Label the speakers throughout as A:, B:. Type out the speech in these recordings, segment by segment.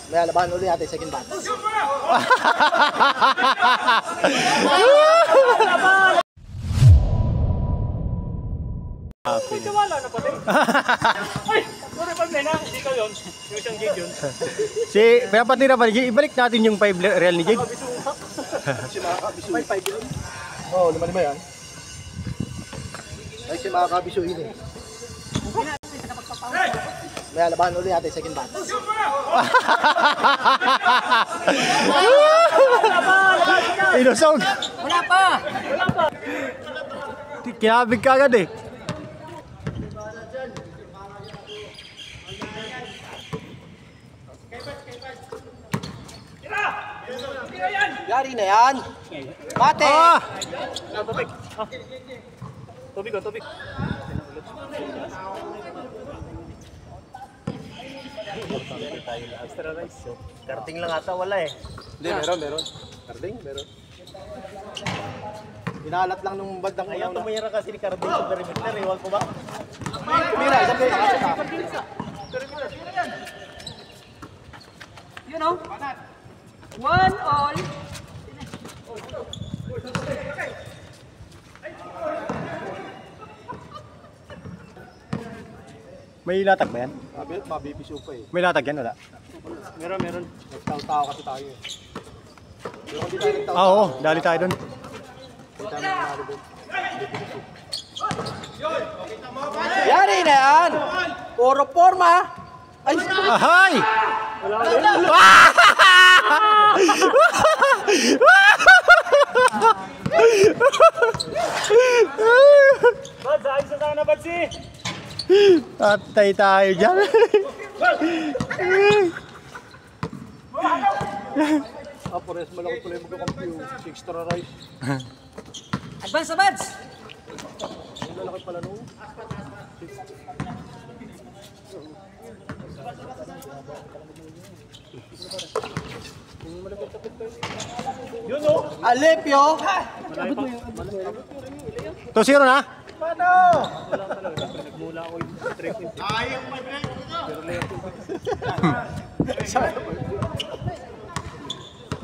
A: May laban ulit natin second batch.
B: May kawala na pati. Ay! Sorry pag na, hindi ka yun. Yung isang gig yun.
C: Si, pinapatira pa, ibalik natin yung 5 real ni Jig.
A: Si makakabiso. 5 yun? Oo, 5 yan. Ay, si makakabisuhin eh. May laban ulit natin second batch.
C: Ilusog.
D: Wala pa!
C: Kinabig ka agad eh.
A: Yari na yan! Mate!
C: Ah!
B: Tubig. Tubig o, tubig. Extra rice. Karting lang ata, wala eh.
A: Hindi, meron. Karding, meron. Inalat lang nung bandang
B: Ayaw tumayara kasi ni Karting sa perimeter, iwan ko ba?
A: Kumira, isang pera.
D: You know? 1 all.
C: May latag ba yan?
A: Mabibiso pa eh.
C: May latag yan, wala?
B: Meron.
A: Nagtao-tao kasi tayo eh. Pero kung di tayo nagtao-tao,
C: Ah, oo, dali tayo dun.
A: hindi tayo nanalo doon. Yari na yan! Puro forma! Ay!
C: Ahay!
B: Bads, ayos na sana, Badsi!
C: Tatay tayo dyan.
A: Pares malaki pala yung magkakampiyo. Extra rice.
D: Advance na Bads!
A: Ang lalaki pala nung.
B: Yun o!
A: Alepyo!
C: 2-0 na?
B: Nagmula ako yung trip.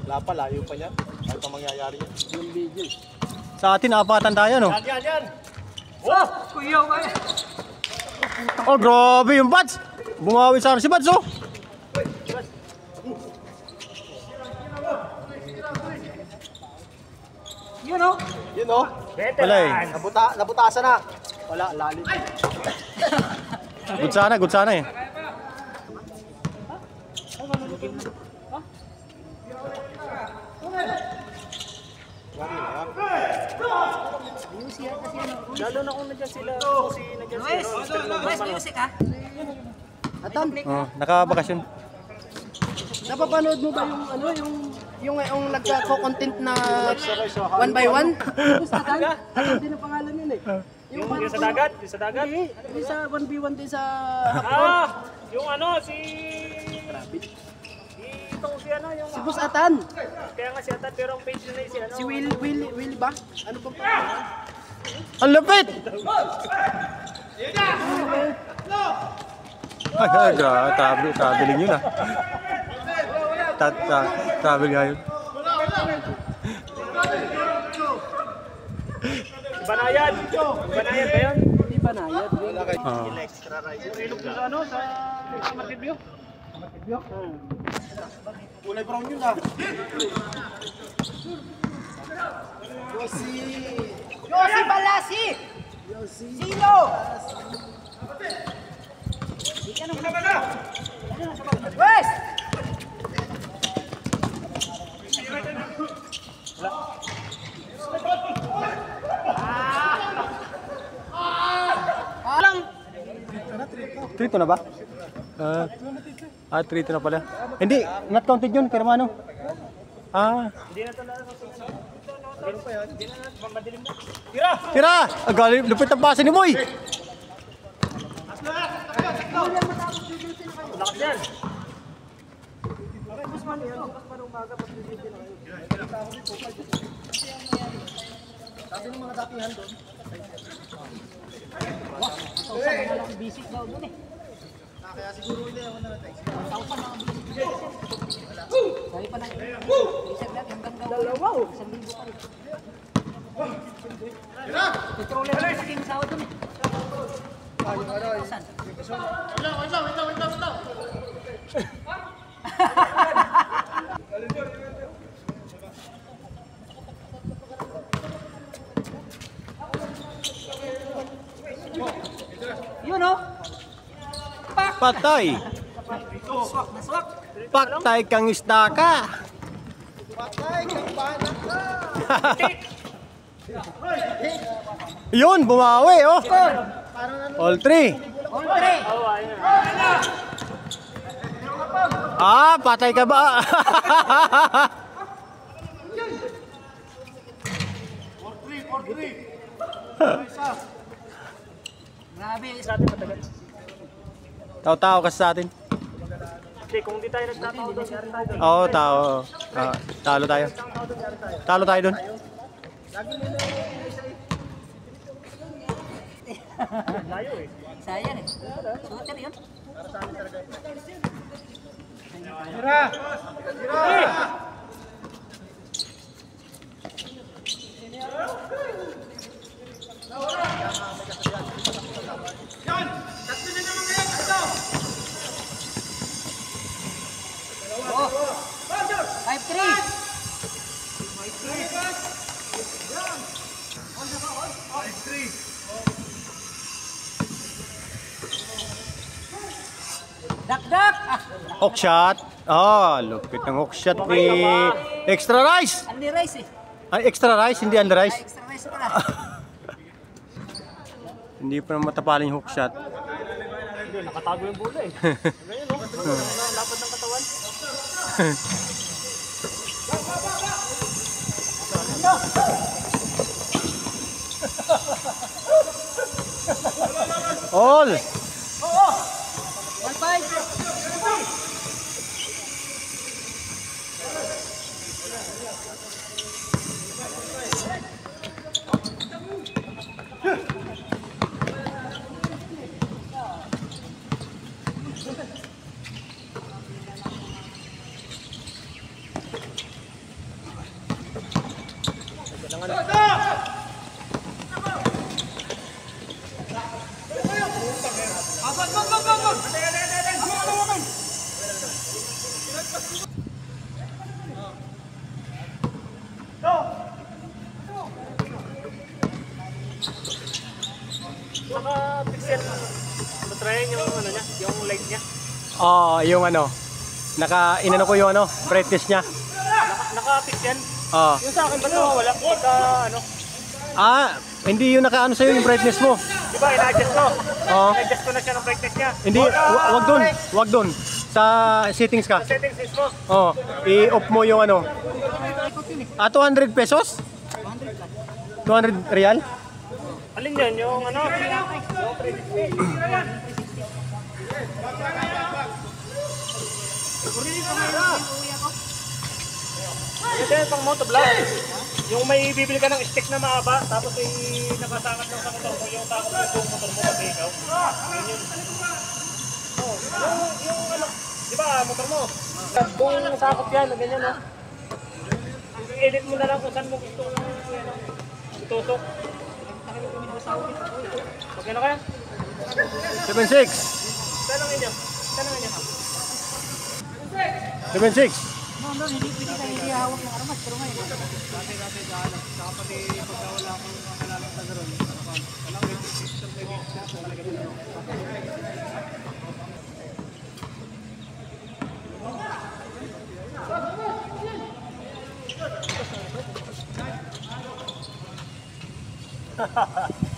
A: Wala pa, layo pa niya. Ano pa mangyayari niya? Yung video.
C: Sa atin, apatan tayo, no?
B: Yan!
D: Oh! Kuya ko eh!
C: Oh, grabe yung Bats! Bumawi sa si Bats, oh!
D: You know?
A: Yun o.
C: Wala eh.
A: Nabutasan na. Wala, lalim.
C: Good sana eh.
B: Lalo na kung nandiyan sila. Kasi nandiyan
D: Luis!
B: sila.
D: Luis, music ha?
A: Atan,
C: Oh, nakabakasyon.
A: napapanood mo ba yung ano, yung nagka-content na 1 by 1? Atan, hindi na pangalan yun eh.
B: Yung sa dagat? Yung sa dagat?
A: Hindi sa 1v1 din sa
B: Ah! Yung ano, si itong si ano, yung...
A: Si Boss Atan.
B: Kaya nga si Atan, pero ang page na si ano...
A: Si Will ba? Ano bang pangalan?
C: Ang lapit! Ay, traveling yun ah. Travel nga yun.
B: Banayad! Banayad ba yun?
A: Hindi ba nayad?
C: Oh.
B: Extra rice. Yung ilog sa ano, sa Martibio.
A: Kulay brown yun ah. Yossi Balasi! Sino? Wes!
C: Trito na ba? Trito na pala. Hindi, not counted yun, Kermano.
B: Hindi na talaga. Meron pa yan. Hindi na madilim na. Tira!
C: Tira! Galing, lupit ang pasa ni Moy!
B: Lakas yan!
A: Sabi ng mga datihan doon.
D: Basic daw dun eh.
A: Kaya siguro hindi ako na natin.
D: Yun oh.
C: Patay.
D: Swak na swak.
C: Patay kang isda ka. Yun, bumawi oh. All three.
D: All three.
C: Ah, patay ka ba?
D: Grabe.
B: Sa atin matagal.
C: Tao-tao kasi sa atin.
B: Hindi, kung di tayo nagtatao doon, yari tayo doon.
C: Oo, tao. Talo tayo. Talo tayo dun.
B: Layo eh.
D: Sayang eh. Shooter yun. Oh. 5-3. Dak-dak! Ah,
C: Hook shot. Oh, lupit ng hook shot ni Extra Rice.
D: Andy Rice eh.
C: Ay, Extra Rice, hindi under
D: Ay,
C: rice.
D: extra rice pala.
C: Hindi pa naman matapalan yung hook shot.
B: Hindi, nakatago yung bola eh. Ganyan no? Lapad ng katawan.
C: All.
D: 1-5.
B: Naka-pixel. Matrayan yung ano niya, yung light niya.
C: Oh, yung ano. Inano ko yung ano, brightness niya.
B: Naka-pixel.
C: Oh.
B: Yung sa akin ba nawawala? Pagka ano?
C: Ah, hindi yung nakaano sa'yo yung brightness mo.
B: Di ba, ina-adjust ko?
C: Oo.
B: Ina-adjust ko na siya ng brightness niya.
C: Hindi, wag doon. Wag doon. Sa settings ka.
B: Sa settings is mo.
C: Oh, i-off mo yung ano. 200 pesos? 200 real?
B: Alin yun? Yung ano? Yung 360. Ito yung pang motovlog. Yung may bibili ka ng stick na mahaba, tapos ay nakasangat lang sa motor mo, yung takot yung motor mo pag ikaw. Yun yun. Oh, yung ano, di ba motor mo? Kung sakot yan, ganyan no? I-edit mo na lang kung saan mo gusto itusok. Okay na kaya?
C: 7.6.
B: Tanongin niyo. Tanongin niyo.
C: 7.6.
D: No, hindi ka hindi hawak ng armas. Pero ngayon.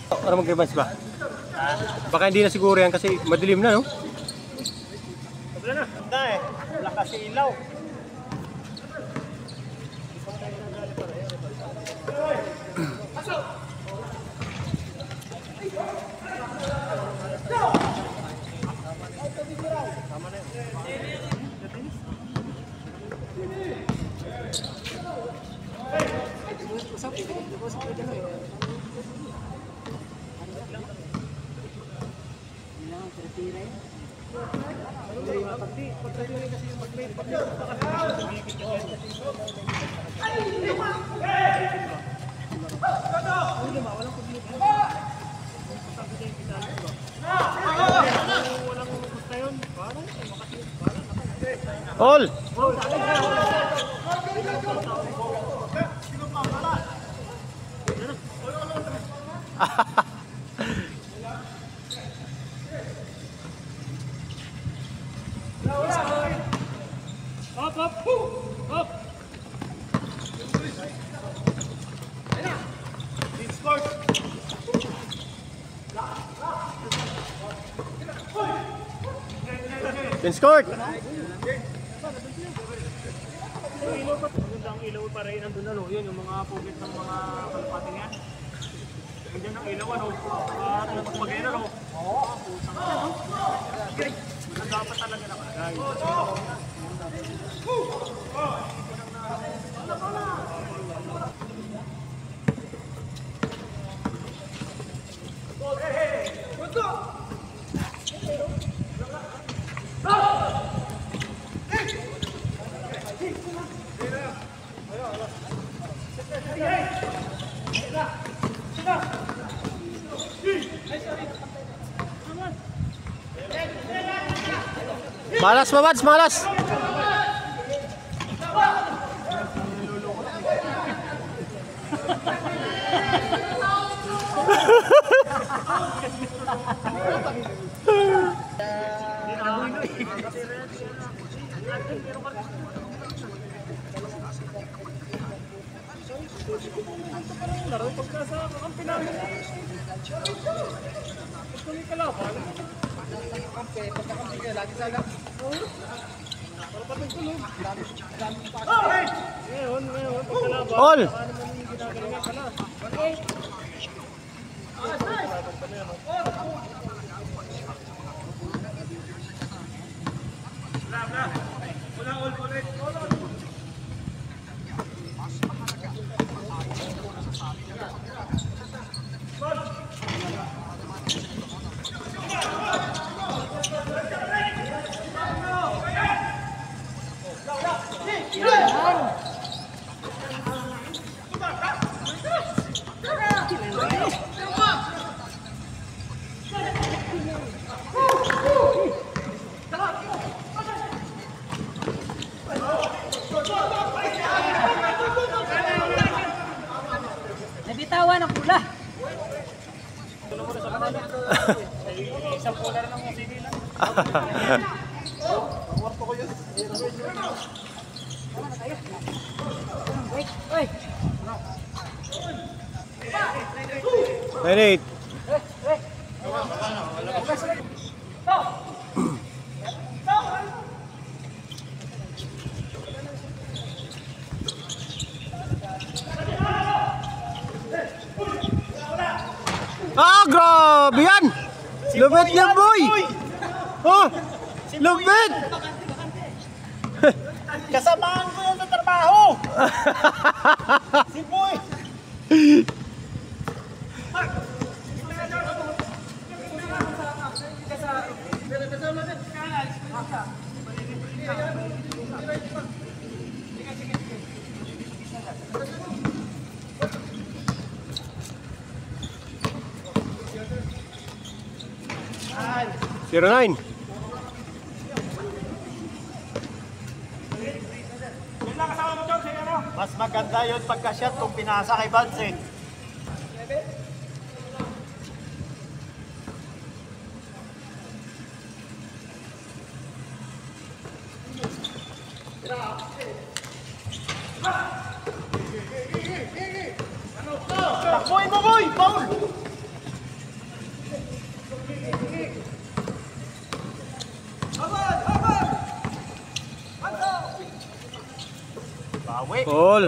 C: Para mag-revanche ba? Baka hindi na siguro yan kasi madilim na, no?
B: Wala na. Wala eh. Wala kasi ilaw.
C: All!
B: Up, up, up.
C: Pin scored!
B: Magandang ilaw pa rin nandun ano, yun yung mga pugit ng mga kalapati niya. Nandiyan ang ilaw ano, at pag-pagay na no. Oo, putang ano. Dapat talaga nakalagay.
C: Malas Mabads, malas!
B: Laro pagka sa kakampi namin. Tuloy ka lang.
A: Pagkakampi ka, lagi sa lang.
B: Para patay tulog. Ngayon, pagkalaban.
C: All!
B: Paano mo yung ginagalingan ka na?
D: Nabitawan ang pula.
B: Isang polar ng mga CD lang.
D: Oy,
C: 9-8. Ah, grabe yan! Lupit niya, boy! Oh! Lupit!
B: Kasamahan ko yung sa trabaho! Si Boy!
C: Zero 9.
B: Mas maganda yun pagka-shot kung pinasa kay Bansin. Takbuhin mo, boy! Paul! Bawi!
C: All.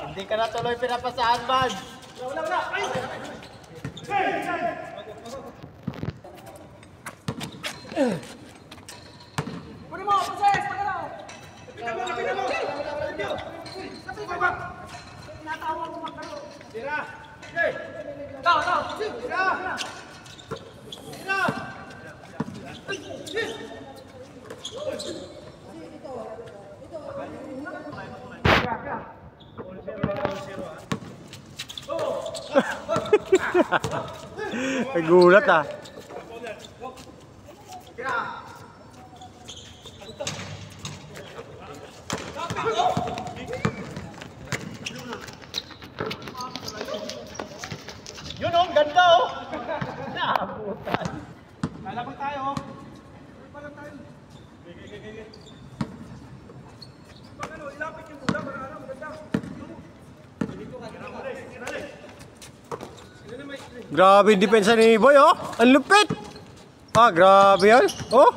B: Hindi ka na tuloy pinapasahan, man!
C: Nagulat ah.
B: Yun oh, ganda oh. Naabutan. Lalabang tayo oh. Lalabang tayo. Pag ano, ilapit yung mula para ano, maganda.
C: Grabe yung depensa ni Boy, oh. Ang lupit. Ah, grabe yan. Oh.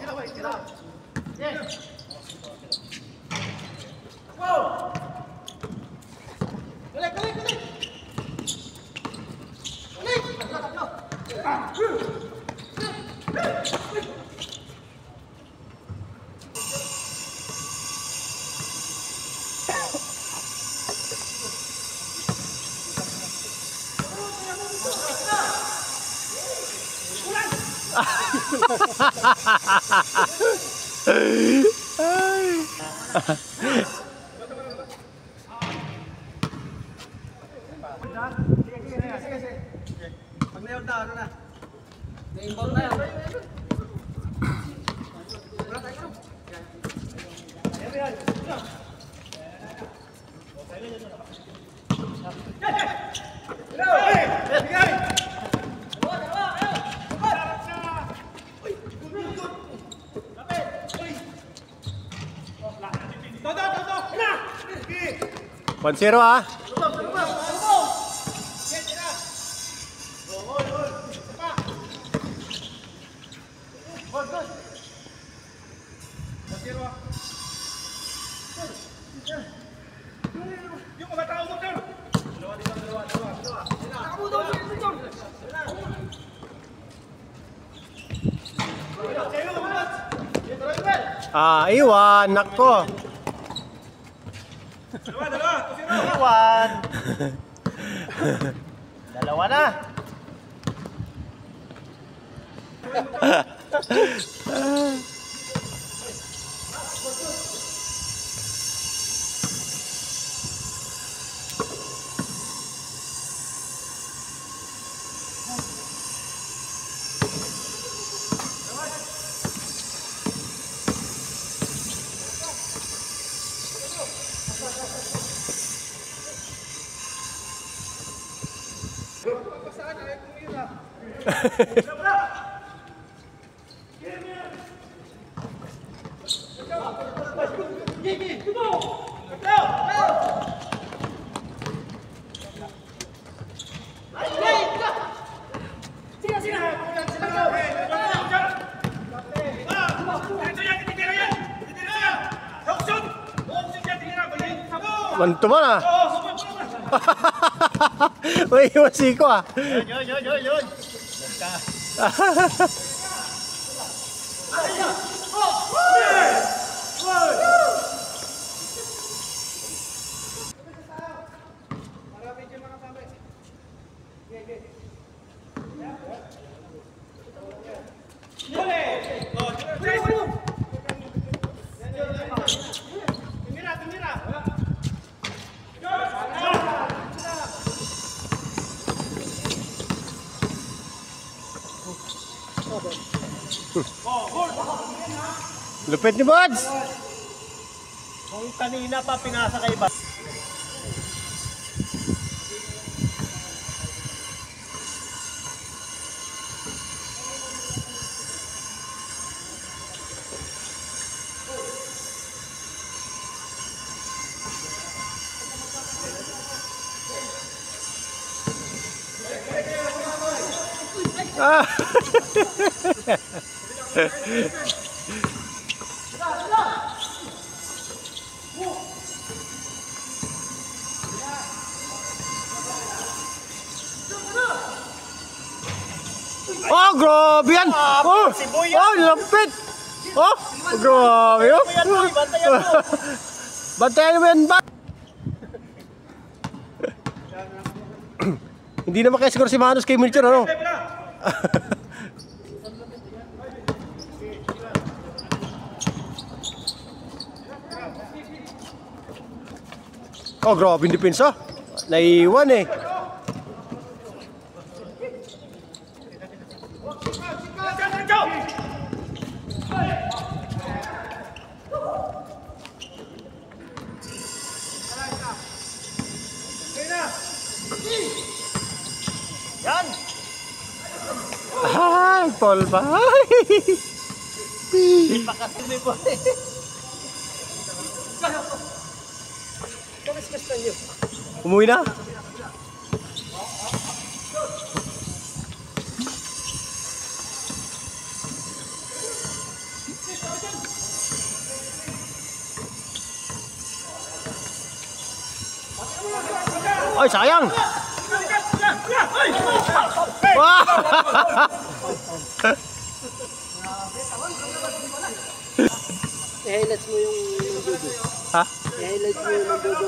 B: Pag nayon na, ano na?
D: Na-inbound na yan.
C: Pansero ah.
B: Yung mga tao mo sir.
C: Ah, iwan. Nako.
B: Iwan. Dalawa na.
C: Mantuman ah. Uy, masiko ah.
B: Yun.
C: Lupit ni Buds.
B: Kung kanina pa pinasa kay ba.
C: Ah. Oh, grabe yan! Oh, oh, lapit! Oh, grabe oh! Bantayan mo yan ba? Hindi naman kaya siguro si Manos kay Milcher, ano? Oh, grabe yung depensa. Naiwan eh.
B: Yan!
C: Ay, Paul ba?
B: Pakasili po eh.
C: Umuwi na? Ay, sayang! Wah!
A: I-highlights mo yung dudo.
C: Ha?
A: I-highlights mo yung dudo.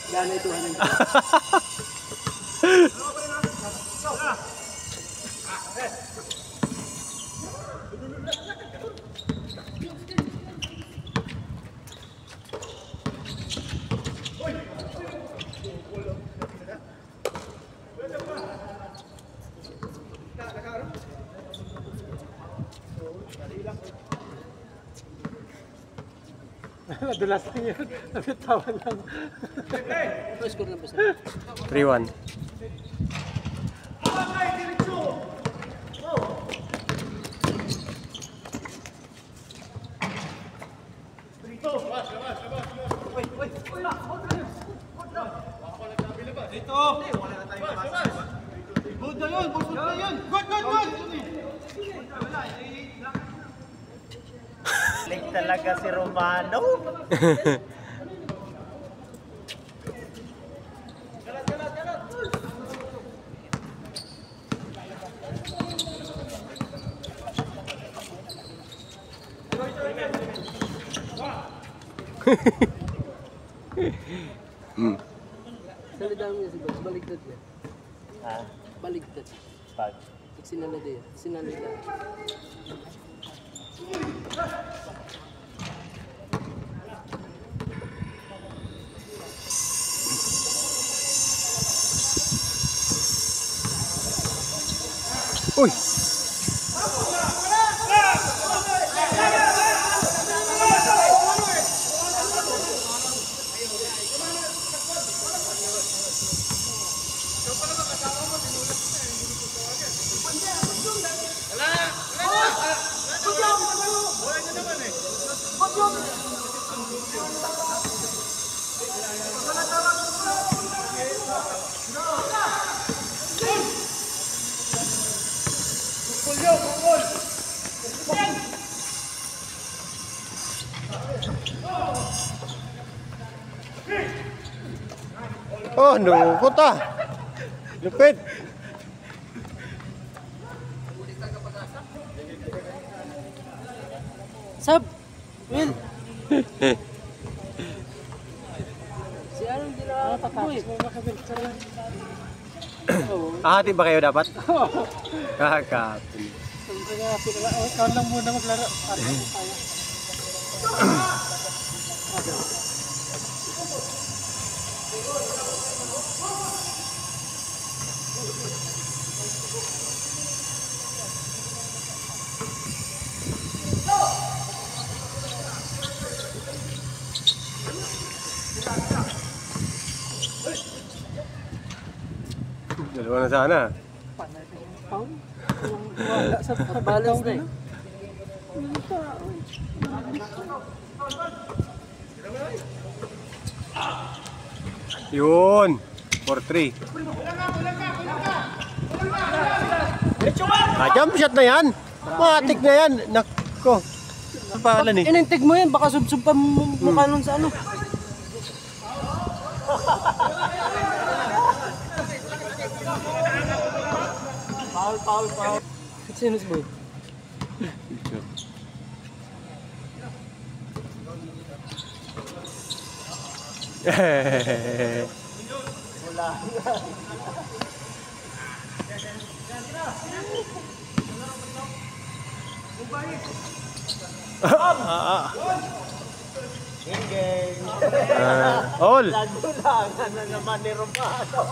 A: Gano'n ito.
B: Nadulas lang yun. Nabitawan lang.
A: Ano score ng basta?
C: 3-1.
B: Leg talaga si Romano.
A: Salidaan mo niya si Boss. Baligtad niya.
B: Ha?
A: Baligtad.
B: Pag.
A: Sinalada yan. Sinalada.
C: Uy! Oh, nukot ah. Lupit.
A: Sab! Will! Si Aaron di nakakatakbo eh.
C: Ahati ba kayo dapat? Kakapin.
B: Ikaw lang muna maglaro.
C: Dalawa na sana.
A: Wala sa balance na eh.
C: Yun. 4-3. Jump shot na yan. Matik na yan. Nako. Ang pangalan eh.
A: Inintig mo yan, baka subsub pa mukha nun sa ano.
D: Sino si Boy?
C: All.
A: Nagulangan na naman ni Romano.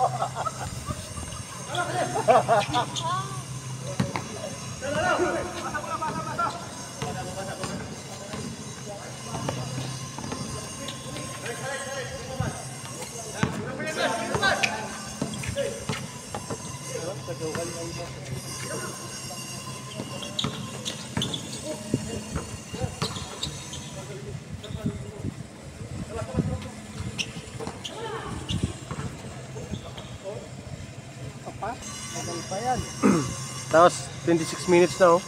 C: Tapos 26 minutes na oh.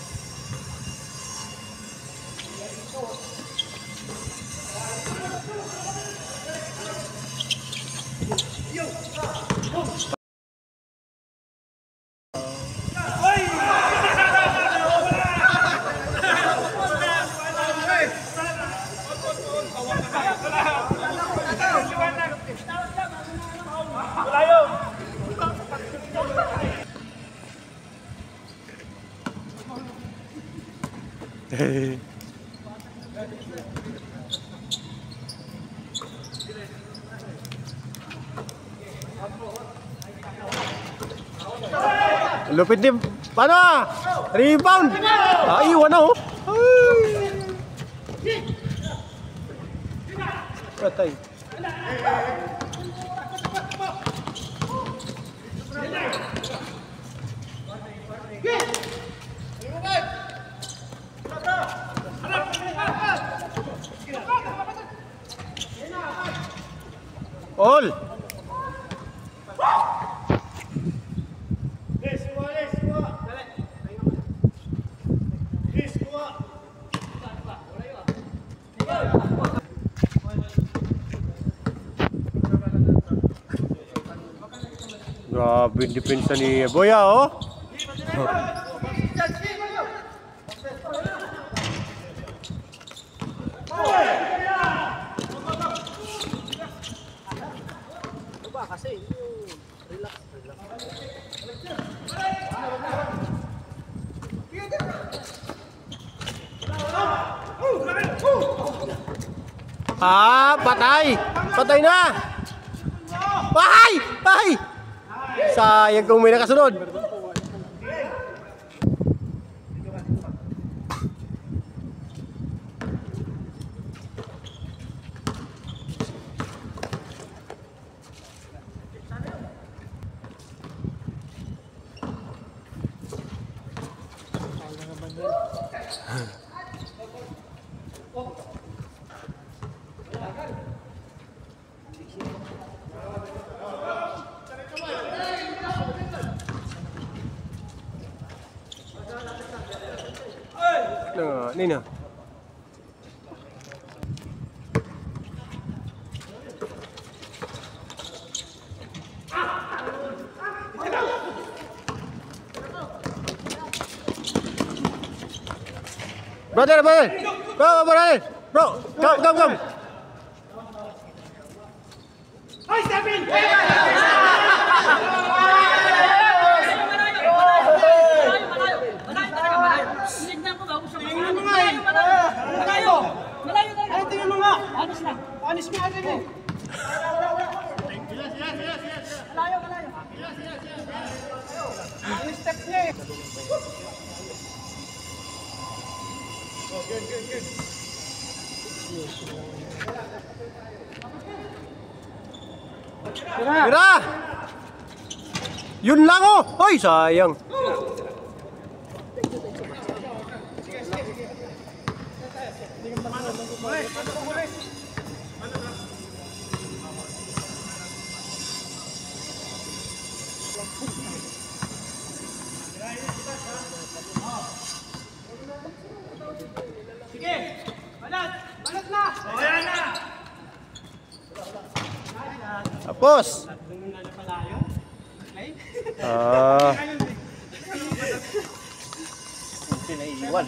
C: Lupit din. Paano? Rebound. Iwan na oh. Patay. All. Grabe yung depensa ni Boya oh.
A: Kasi relax.
C: Patay! Patay na! Patay! Patay! Sayang kung may nakasunod. Nina. Brother, bro, come.
B: Ay, step in! Anis mo agad eh. Malayo. Yung step niya eh. Oh, good.
C: Tira! Yun lang oh! Hoy, sayang.
B: Sige! Balat na! O, yan na!
C: Tapos!
A: naiiwan.